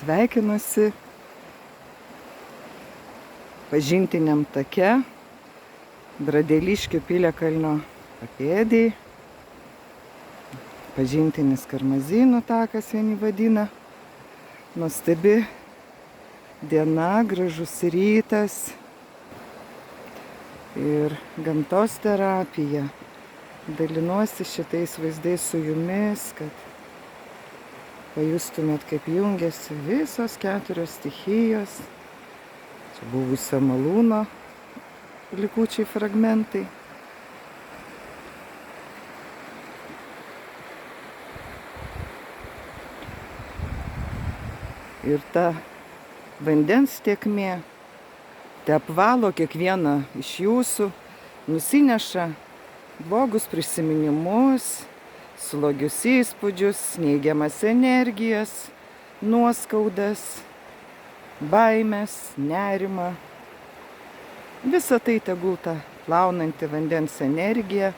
sveikinuosi pažintiniam take Bradėliškių piliakalnio papėdėj. Pažintinis Karmazinų takas vieni vadina. Nuostabi diena, gražus rytas ir gamtos terapija. Dalinuosi šitais vaizdais su jumis, kad pajustumėt, kaip jungiasi visos 4 stichijos. Čia buvusio malūno likučiai fragmentai. Ir ta vandens tėkmė te apvalo kiekvieną iš jūsų, nusineša blogus prisiminimus, slogius įspūdžius, neigiamas energijas, nuoskaudas, baimės, nerimą. Visa tai tegul ta plaunanti vandens energija,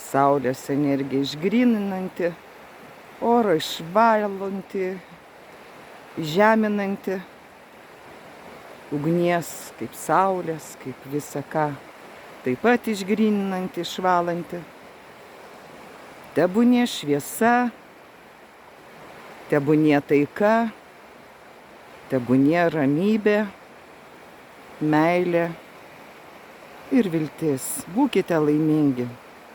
saulės energija išgryninanti, oro išvalanti, žeminanti, ugnies kaip saulės, kaip visa ką, taip pat išgryninanti, išvalanti. Tebūnie šviesa, tebūnie taika, tebūnie ramybė, meilė ir viltis. Būkite laimingi.